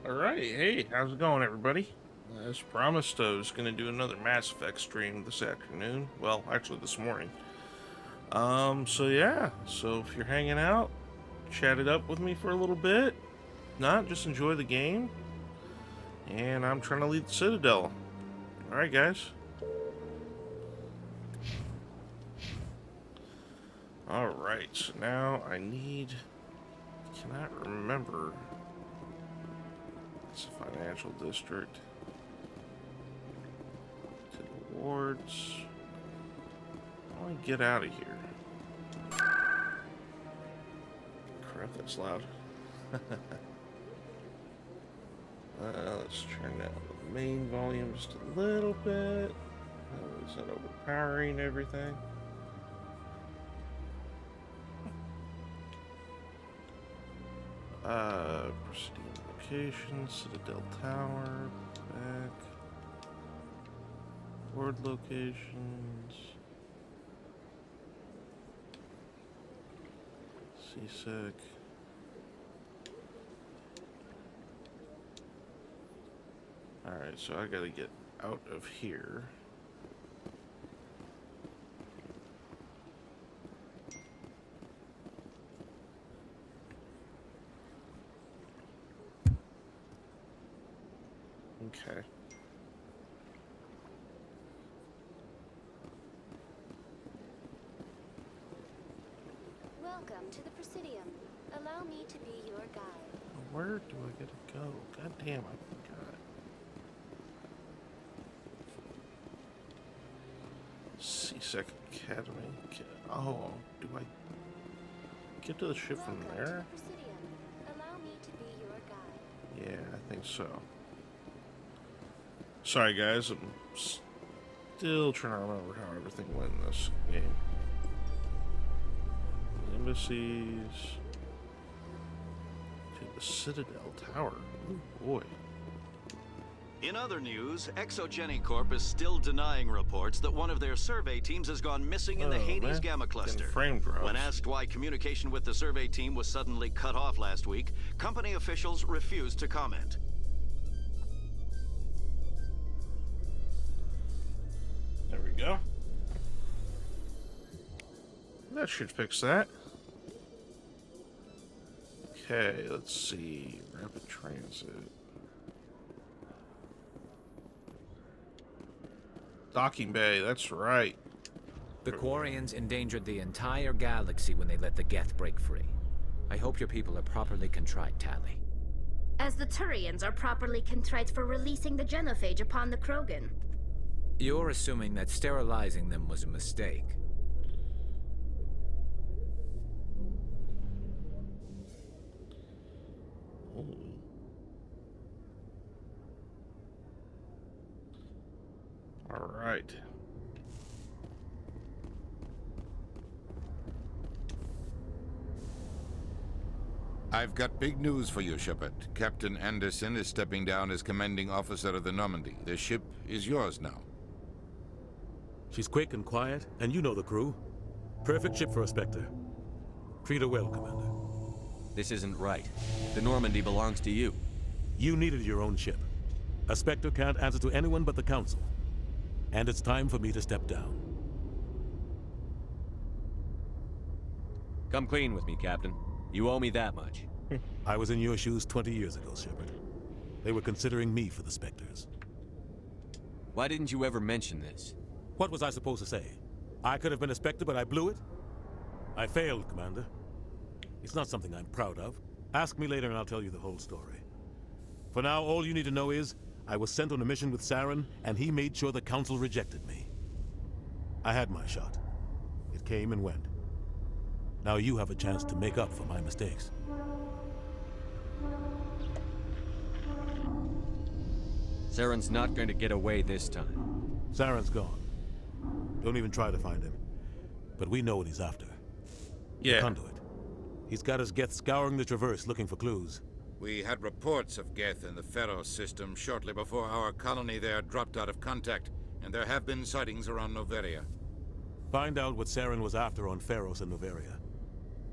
Alright, hey, how's it going, everybody? As promised, I was going to do another Mass Effect stream this afternoon. Well, actually, this morning. So if you're hanging out, chat it up with me for a little bit. Not, just enjoy the game. And I'm trying to lead the Citadel. Alright, guys. Alright, so now I cannot remember. It's a financial district. To the wards. I want to get out of here. Crap, that's loud. Let's turn down the main volume just a little bit. Is that overpowering everything? Pristine location, Citadel Tower, back. Ward locations. CSEC. Alright, so I gotta get out of here. Okay. Welcome to the Presidium. Allow me to be your guide. Where do I gotta go? God damn, I forgot. CSEC Academy. Oh, do I get to the ship from there? To the Presidium. Allow me to be your guide. Yeah, I think so. Sorry, guys. I'm still trying to remember how everything went in this game. Embassies. To the Citadel Tower. Oh boy. In other news, Exogeny Corp is still denying reports that one of their survey teams has gone missing in the Hades Gamma Cluster. Frame drops. When asked why communication with the survey team was suddenly cut off last week, company officials refused to comment. There we go. That should fix that. Okay, let's see. Rapid transit. Docking bay, that's right. The Quarians endangered the entire galaxy when they let the Geth break free. I hope your people are properly contrite, Tali. As the Turians are properly contrite for releasing the genophage upon the Krogan. You're assuming that sterilizing them was a mistake. All right. I've got big news for you, Shepard. Captain Anderson is stepping down as commanding officer of the Normandy. The ship is yours now. She's quick and quiet, and you know the crew. Perfect ship for a Spectre. Treat her well, Commander. This isn't right. The Normandy belongs to you. You needed your own ship. A Spectre can't answer to anyone but the Council. And it's time for me to step down. Come clean with me, Captain. You owe me that much. I was in your shoes 20 years ago, Shepard. They were considering me for the Spectres. Why didn't you ever mention this? What was I supposed to say? I could have been a Spectre, but I blew it? I failed, Commander. It's not something I'm proud of. Ask me later and I'll tell you the whole story. For now, all you need to know is, I was sent on a mission with Saren, and he made sure the Council rejected me. I had my shot. It came and went. Now you have a chance to make up for my mistakes. Saren's not going to get away this time. Saren's gone. Don't even try to find him. But we know what he's after. Yeah. The conduit. He's got us Geth scouring the Traverse looking for clues. We had reports of Geth in the Pharaoh system shortly before our colony there dropped out of contact, and there have been sightings around Noveria. Find out what Saren was after on Pharos and Noveria.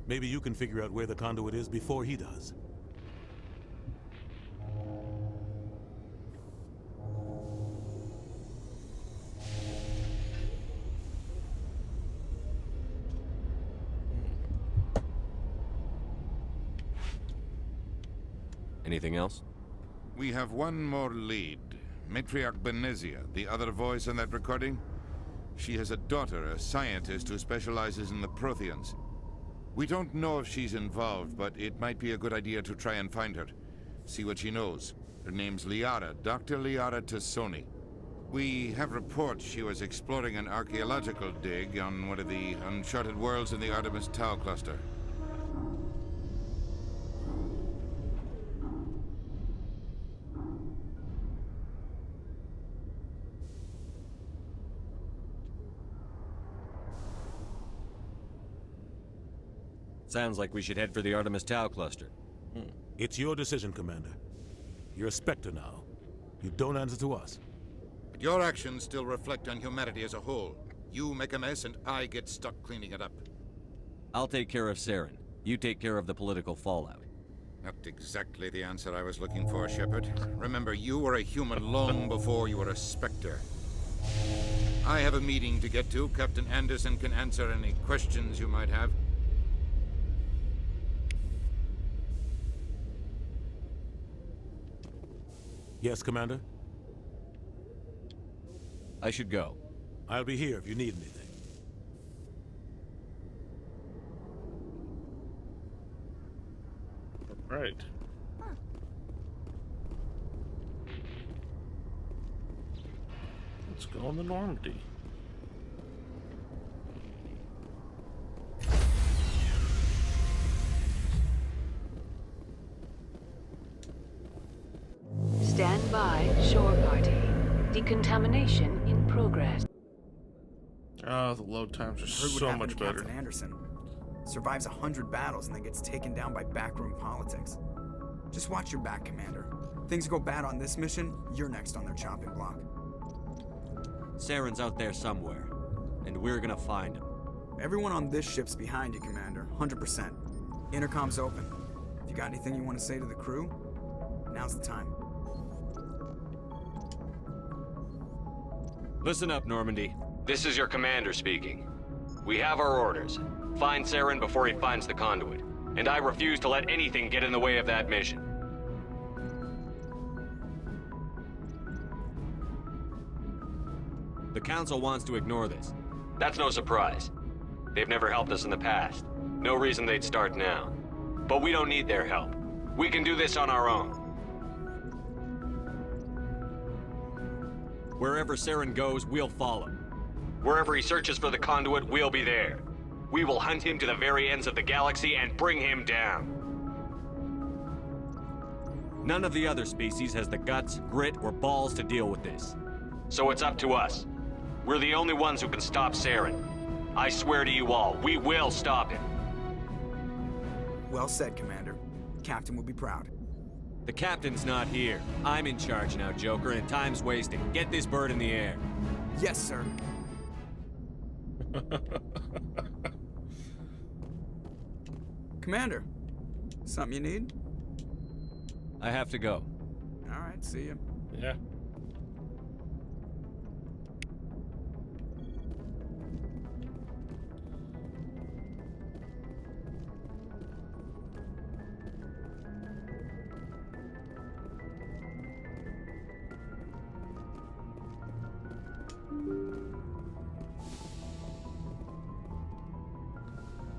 Maybe you can figure out where the conduit is before he does. Anything else? We have one more lead. Matriarch Benezia, the other voice in that recording. She has a daughter, a scientist who specializes in the Protheans. We don't know if she's involved, but it might be a good idea to try and find her. See what she knows. Her name's Liara, Dr. Liara Tassoni. We have reports she was exploring an archaeological dig on one of the uncharted worlds in the Artemis Tau cluster. Sounds like we should head for the Artemis Tau cluster. It's your decision, Commander. You're a Spectre now. You don't answer to us. But your actions still reflect on humanity as a whole. You make a mess and I get stuck cleaning it up. I'll take care of Saren. You take care of the political fallout. Not exactly the answer I was looking for, Shepard. Remember, you were a human long before you were a Spectre. I have a meeting to get to. Captain Anderson can answer any questions you might have. Yes, Commander? I should go. I'll be here if you need anything. Right. Let's go on the Normandy. Stand by, shore party. Decontamination in progress. Oh, the load times are Heard what so happened much to better. Captain Anderson. Survives 100 battles and then gets taken down by backroom politics. Just watch your back, Commander. Things go bad on this mission, you're next on their chopping block. Saren's out there somewhere, and we're gonna find him. Everyone on this ship's behind you, Commander. 100%. Intercom's open. If you got anything you want to say to the crew, now's the time. Listen up, Normandy. This is your commander speaking. We have our orders. Find Saren before he finds the conduit. And I refuse to let anything get in the way of that mission. The Council wants to ignore this. That's no surprise. They've never helped us in the past. No reason they'd start now. But we don't need their help. We can do this on our own. Wherever Saren goes, we'll follow. Wherever he searches for the conduit, we'll be there. We will hunt him to the very ends of the galaxy and bring him down. None of the other species has the guts, grit, or balls to deal with this. So it's up to us. We're the only ones who can stop Saren. I swear to you all, we will stop him. Well said, Commander. Captain will be proud. The captain's not here. I'm in charge now, Joker, and time's wasting. Get this bird in the air. Yes, sir. Commander, something you need? I have to go. All right, see you. Yeah.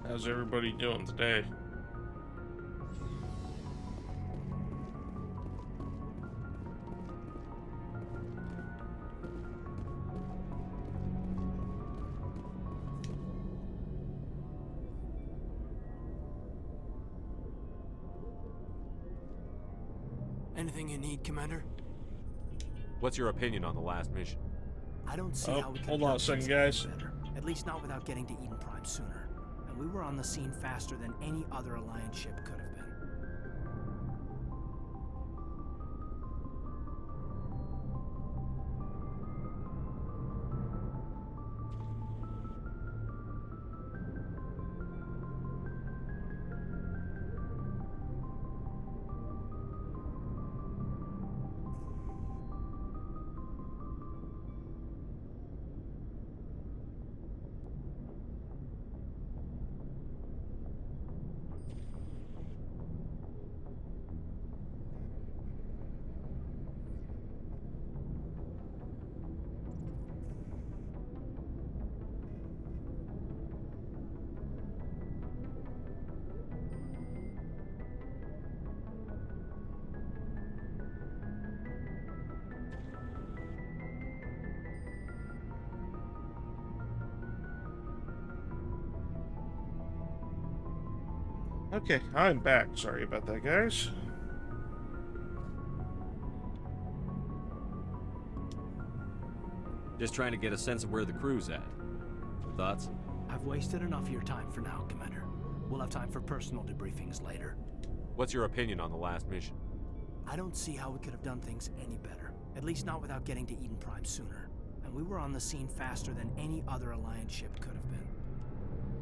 How's everybody doing today? Anything you need, Commander? What's your opinion on the last mission? I don't see how we could hold on a second, guys. better. At least not without getting to Eden Prime sooner. And we were on the scene faster than any other Alliance ship could have been. Okay, I'm back. Sorry about that, guys. Just trying to get a sense of where the crew's at. Thoughts? I've wasted enough of your time for now, Commander. We'll have time for personal debriefings later. What's your opinion on the last mission? I don't see how we could have done things any better. At least not without getting to Eden Prime sooner. And we were on the scene faster than any other Alliance ship could have been.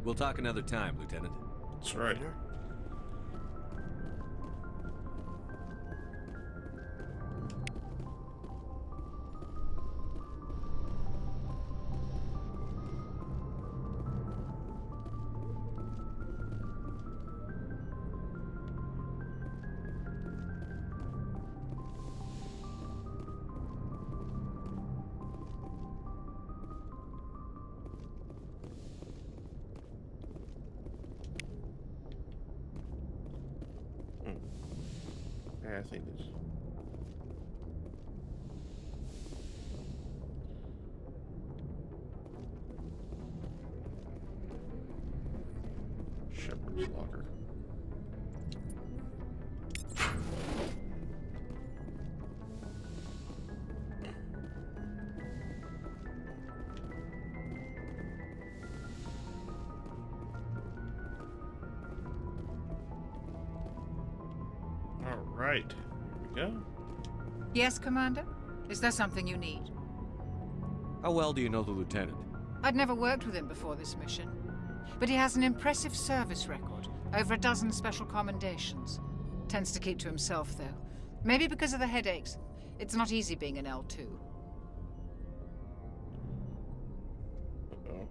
We'll talk another time, Lieutenant. That's right. Commander? Yeah, I think this. Shepherd's locker. Right. Here we go. Yes, Commander? Is there something you need? How well do you know the Lieutenant? I'd never worked with him before this mission. But he has an impressive service record. Over a dozen special commendations. Tends to keep to himself, though. Maybe because of the headaches. It's not easy being an L2. Uh-oh.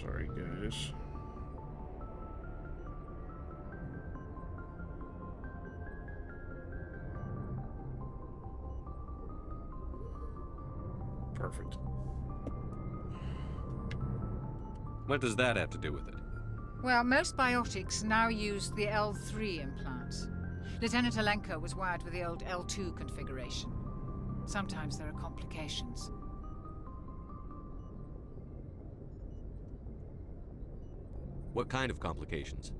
Sorry, guys. Perfect. What does that have to do with it? Well, most biotics now use the L3 implants. Lieutenant Alenko was wired with the old L2 configuration. Sometimes there are complications. What kind of complications?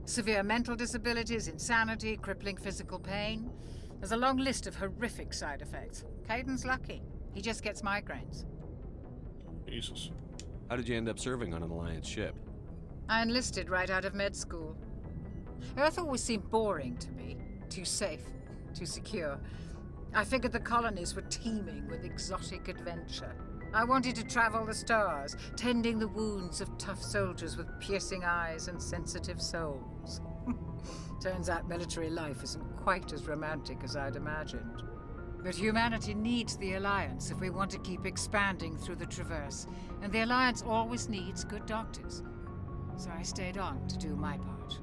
Severe mental disabilities, insanity, crippling physical pain. There's a long list of horrific side effects. Caden's lucky. He just gets migraines. Jesus. How did you end up serving on an Alliance ship? I enlisted right out of med school. Earth always seemed boring to me. Too safe, too secure. I figured the colonies were teeming with exotic adventure. I wanted to travel the stars, tending the wounds of tough soldiers with piercing eyes and sensitive souls. Turns out military life isn't quite as romantic as I'd imagined. But humanity needs the Alliance if we want to keep expanding through the Traverse, and the Alliance always needs good doctors. So I stayed on to do my part.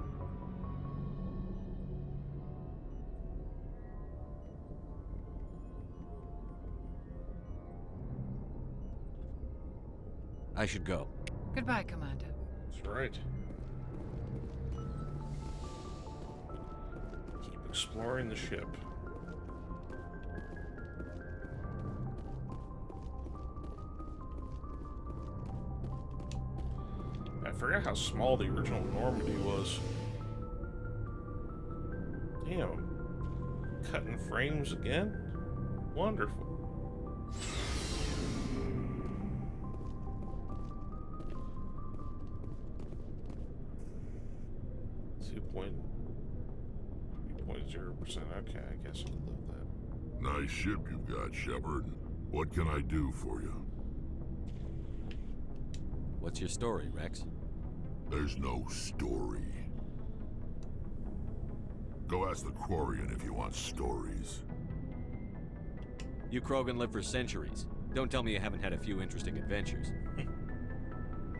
I should go. Goodbye, Commander. That's right. Keep exploring the ship. I forgot how small the original Normandy was. Damn. Cutting frames again? Wonderful. Okay, I guess I'll live that. Nice ship you've got, Shepard. What can I do for you? What's your story, Rex? There's no story. Go ask the Quarian if you want stories. You Krogan live for centuries. Don't tell me you haven't had a few interesting adventures.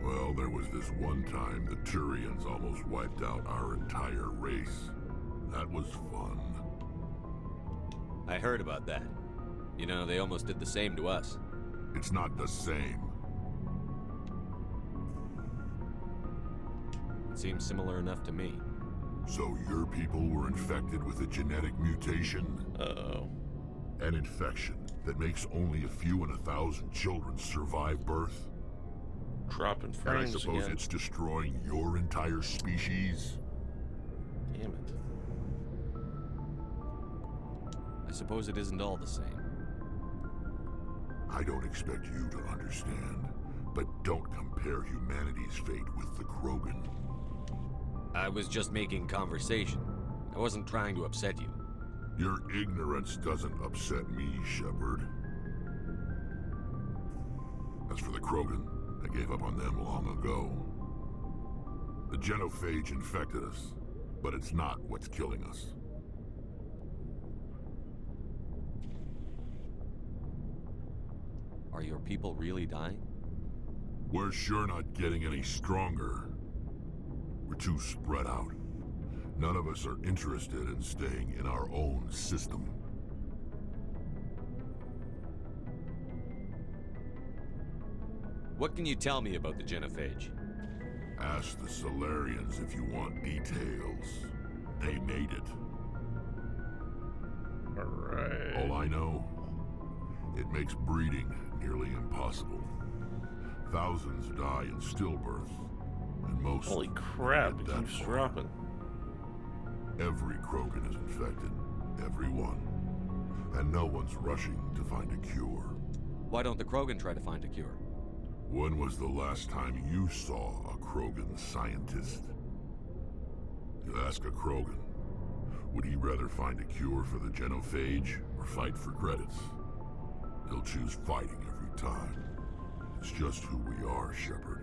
Well, there was this one time the Turians almost wiped out our entire race. That was fun. I heard about that. You know, they almost did the same to us. It's not the same. It seems similar enough to me. So your people were infected with a genetic mutation? Uh-oh. An infection that makes only a few in 1,000 children survive birth? Dropping And I frames suppose again. it's destroying your entire species? Damn it. I suppose it isn't all the same. I don't expect you to understand, but don't compare humanity's fate with the Krogan. I was just making conversation. I wasn't trying to upset you. Your ignorance doesn't upset me, Shepard. As for the Krogan, I gave up on them long ago. The genophage infected us, but it's not what's killing us. Are your people really dying? We're sure not getting any stronger. We're too spread out. None of us are interested in staying in our own system. What can you tell me about the genophage? Ask the Solarians if you want details. They made it. Alright. All I know, it makes breeding nearly impossible. Thousands die in stillbirth, and most... Holy crap, it that keeps far. dropping. Every Krogan is infected. Every one. And no one's rushing to find a cure. Why don't the Krogan try to find a cure? When was the last time you saw a Krogan scientist? You ask a Krogan, would he rather find a cure for the genophage or fight for credits? He'll choose fighting every time. It's just who we are, Shepard.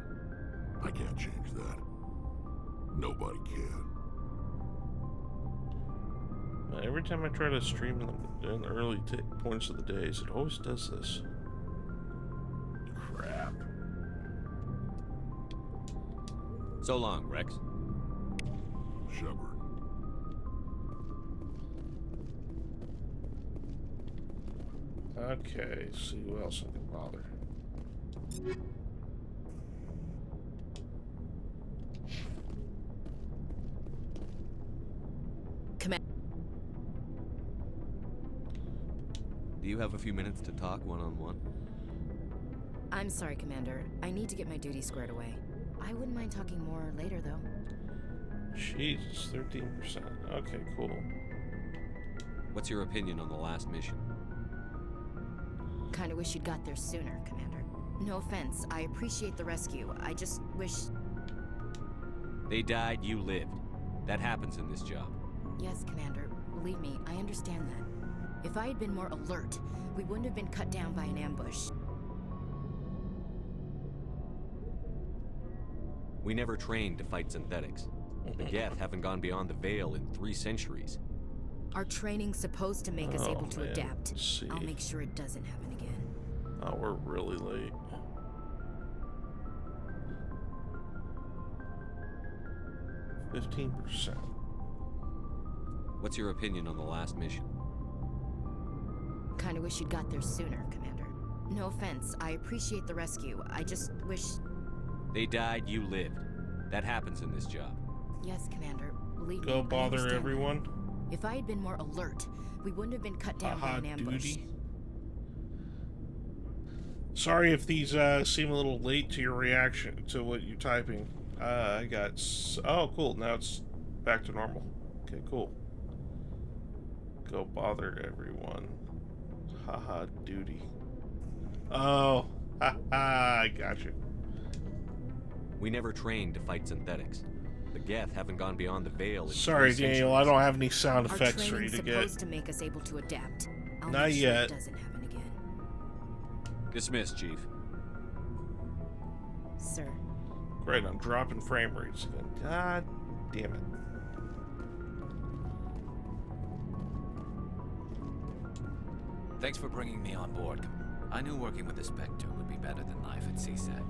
I can't change that. Nobody can. Every time I try to stream in the early points of the days, it always does this. Crap. So long, Rex. Shepard. Okay, see who else I can bother. Do you have a few minutes to talk one-on-one? I'm sorry, Commander. I need to get my duty squared away. I wouldn't mind talking more later, though. Jesus, 13%. Okay, cool. What's your opinion on the last mission? Kinda wish you'd got there sooner, Commander. No offense, I appreciate the rescue. I just wish... They died, you lived. That happens in this job. Yes, Commander. Believe me, I understand that. If I had been more alert, we wouldn't have been cut down by an ambush. We never trained to fight synthetics. The Geth haven't gone beyond the Veil in 3 centuries. Our training's supposed to make us able to man. adapt. Let's see. I'll make sure it doesn't happen again. Oh, we're really late. %. What's your opinion on the last mission? Kinda wish you'd got there sooner, Commander. No offense, I appreciate the rescue. I just wish... They died, you lived. That happens in this job. Yes, Commander. Believe me, Go I bother understand everyone. that. If I had been more alert, we wouldn't have been cut down by Haha, an ambush. duty. Sorry if these seem a little late to your reaction to what you're typing. I got... Oh, cool. Now it's back to normal. Okay, cool. Go bother everyone. Haha, duty. Oh, haha, I got you. We never trained to fight synthetics. The Geth haven't gone beyond the Veil in Sorry, 3 Daniel, centuries. I don't have any sound Our effects ready training's to supposed get. to make us able to adapt. I'll Not make sure yet. it doesn't happen again. Dismissed, Chief. Sir. Great, I'm dropping frame rates again. God damn it. Thanks for bringing me on board. I knew working with the Spectre would be better than life at CSEC.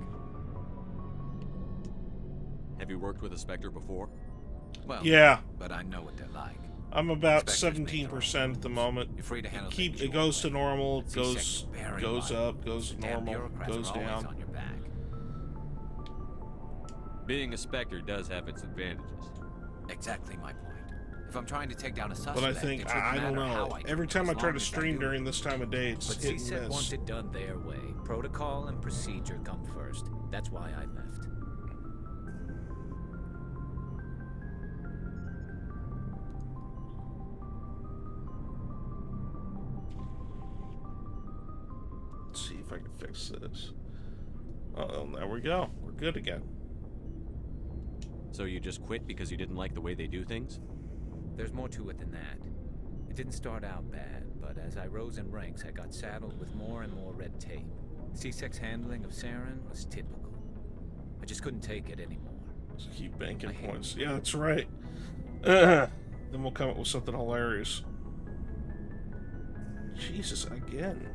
Have you worked with a Spectre before? Well, Yeah. but I know what they're like. I'm about Spectres make 17% at the moment. You're free to handle It things goes to your way. normal, At goes CSEC, bear in goes mind, up, goes to the damn normal, bureaucrats goes are always down. on your back. Being a Spectre does have its advantages. Exactly my point. If I'm trying to take down a suspect, But I think, it shouldn't I don't matter how know. I do Every it, time I as try long to as stream do during this time of day, it's But hit and CSEC miss. wants it done their way. Protocol and procedure come first. That's why I left. Let's see if I can fix this. Oh, there we go. We're good again. So you just quit because you didn't like the way they do things? There's more to it than that. It didn't start out bad, but as I rose in ranks, I got saddled with more and more red tape. CSEC's handling of Saren was typical. I just couldn't take it anymore. Just keep banking points. Yeah, that's right. Then we'll come up with something hilarious. Jesus, again.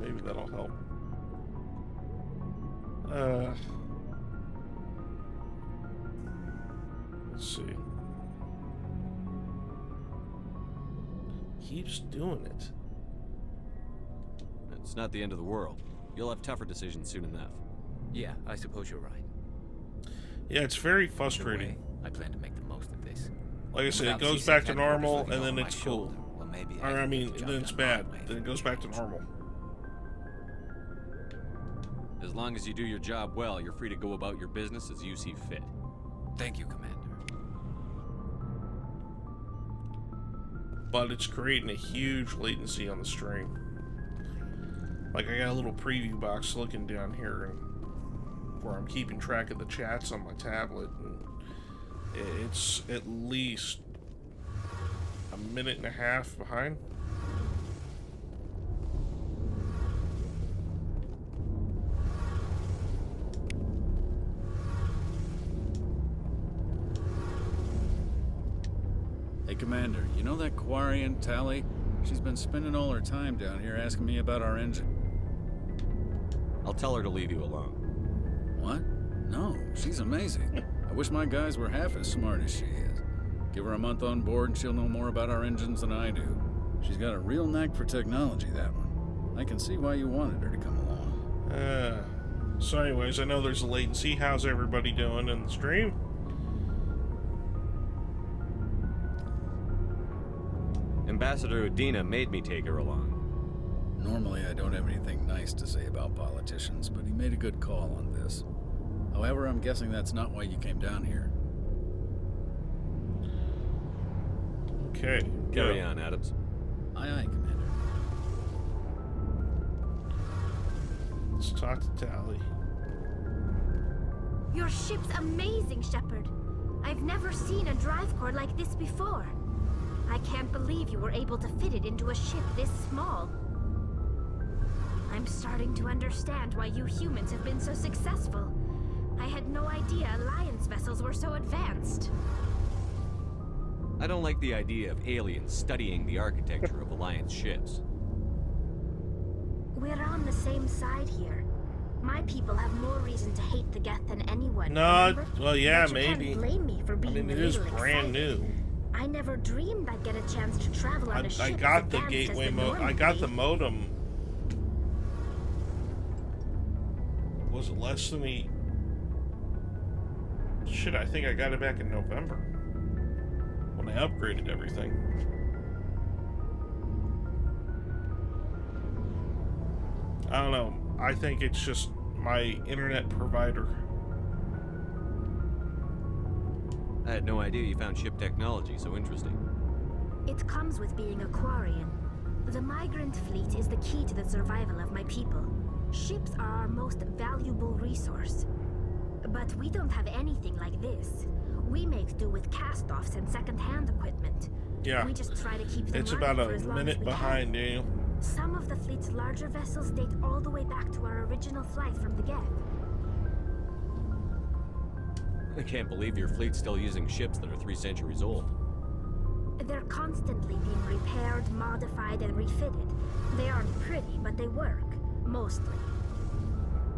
Maybe that'll help. Let's see. Keeps doing it. It's not the end of the world. You'll have tougher decisions soon enough. Yeah, I suppose you're right. Yeah, it's very frustrating. Way, I plan to make the most of this. Like I said, it goes back to normal, and then it's cool. Well, maybe Or, I mean, then it's bad. Then it goes back to normal. As long as you do your job well, you're free to go about your business as you see fit. Thank you, Commander. But it's creating a huge latency on the stream. Like, I got a little preview box looking down here where I'm keeping track of the chats on my tablet, and it's at least a minute and a half behind. Hey, Commander, you know that Quarian, Tali? She's been spending all her time down here asking me about our engine. I'll tell her to leave you alone. What? No, she's amazing. I wish my guys were half as smart as she is. Give her a month on board and she'll know more about our engines than I do. She's got a real knack for technology, that one. I can see why you wanted her to come along. So anyways, I know there's a latency. How's everybody doing in the stream? Ambassador Udina made me take her along. Normally, I don't have anything nice to say about politicians, but he made a good call on this. However, I'm guessing that's not why you came down here. Okay. Carry on, Adams. Aye, aye, Commander. Let's talk to Tali. Your ship's amazing, Shepard. I've never seen a drive core like this before. I can't believe you were able to fit it into a ship this small. I'm starting to understand why you humans have been so successful. I had no idea Alliance vessels were so advanced. I don't like the idea of aliens studying the architecture of Alliance ships. We're on the same side here. My people have more reason to hate the Geth than anyone. No, remember? well, yeah, But you maybe. Can't blame me for being I mean, it a is little brand excited. new. I never dreamed I'd get a chance to travel on a ship I as got the advanced as gateway the mode. I got the modem. Was it less than a... Shit, I think I got it back in November. When I upgraded everything. I don't know. I think it's just my internet provider. I had no idea you found ship technology so interesting. It comes with being a Quarian. The migrant fleet is the key to the survival of my people. Ships are our most valuable resource. But we don't have anything like this. We make do with cast-offs and second-hand equipment. Yeah. We just try to keep them It's running about for a as long as minute we behind, can. Daniel. Some of the fleet's larger vessels date all the way back to our original flight from the Geth. I can't believe your fleet's still using ships that are 3 centuries old. They're constantly being repaired, modified, and refitted. They aren't pretty, but they work. Mostly.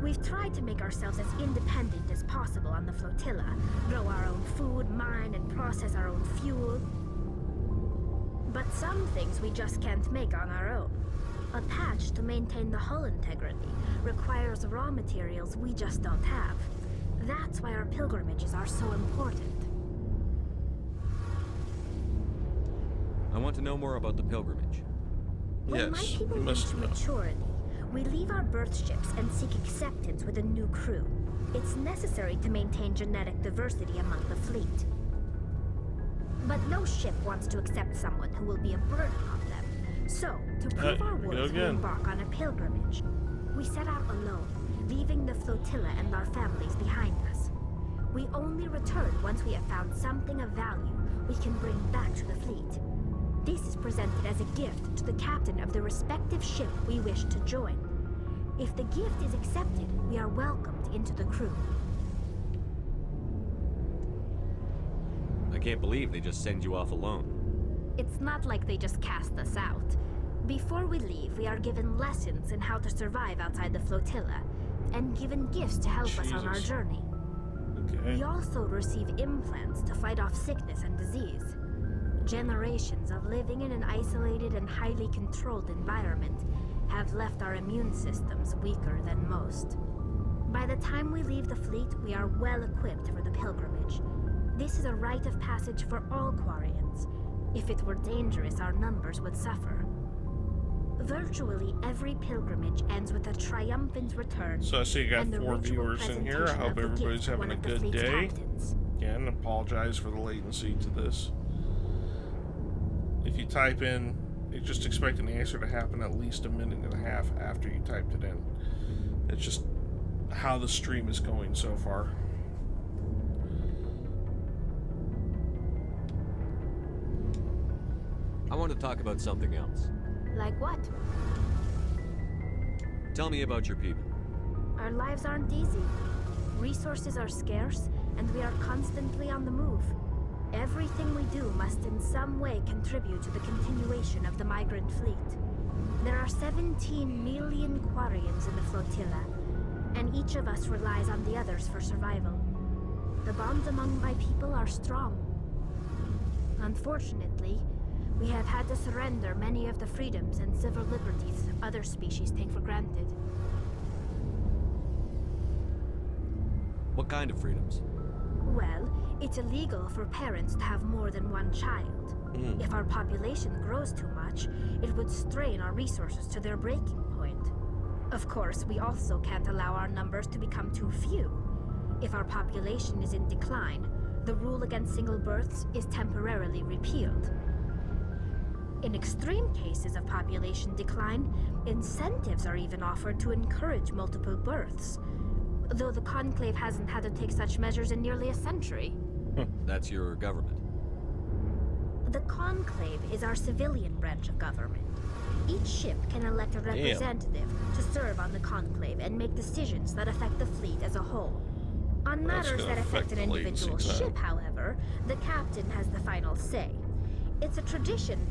We've tried to make ourselves as independent as possible on the flotilla. Grow our own food, mine, and process our own fuel. But some things we just can't make on our own. A patch to maintain the hull integrity requires raw materials we just don't have. That's why our pilgrimages are so important. I want to know more about the pilgrimage. When my people reach maturity, we leave our birth ships and seek acceptance with a new crew. It's necessary to maintain genetic diversity among the fleet. But no ship wants to accept someone who will be a burden on them. So, to prove our worth, we embark on a pilgrimage. We set out alone, leaving the flotilla and our families behind us. We only return once we have found something of value we can bring back to the fleet. This is presented as a gift to the captain of the respective ship we wish to join. If the gift is accepted, we are welcomed into the crew. I can't believe they just send you off alone. It's not like they just cast us out. Before we leave, we are given lessons in how to survive outside the flotilla, and given gifts to help us on our journey. We also receive implants to fight off sickness and disease. Generations of living in an isolated and highly controlled environment have left our immune systems weaker than most. By the time we leave the fleet, we are well equipped for the pilgrimage. This is a rite of passage for all Quarians. If it were dangerous, our numbers would suffer. Virtually every pilgrimage ends with a triumphant return. So I see you got and the 4 ritual viewers in here. I presentation hope of the everybody's gift to having one a of the good fleet's day. captains. Again, apologize for the latency to this. If you type in, just expect an answer to happen at least a minute and a half after you typed it in. It's just how the stream is going so far. I want to talk about something else. Like what? Tell me about your people. Our lives aren't easy. Resources are scarce, and we are constantly on the move. Everything we do must in some way contribute to the continuation of the migrant fleet. There are 17 million Quarians in the flotilla, and each of us relies on the others for survival. The bonds among my people are strong. Unfortunately, we have had to surrender many of the freedoms and civil liberties other species take for granted. What kind of freedoms? Well, it's illegal for parents to have more than one child. If our population grows too much, it would strain our resources to their breaking point. Of course, we also can't allow our numbers to become too few. If our population is in decline, the rule against single births is temporarily repealed. In extreme cases of population decline, incentives are even offered to encourage multiple births, though the Conclave hasn't had to take such measures in nearly a century. That's your government. The Conclave is our civilian branch of government. Each ship can elect a representative to serve on the Conclave and make decisions that affect the fleet as a whole. On matters that affect an individual ship, however, the captain has the final say. It's a tradition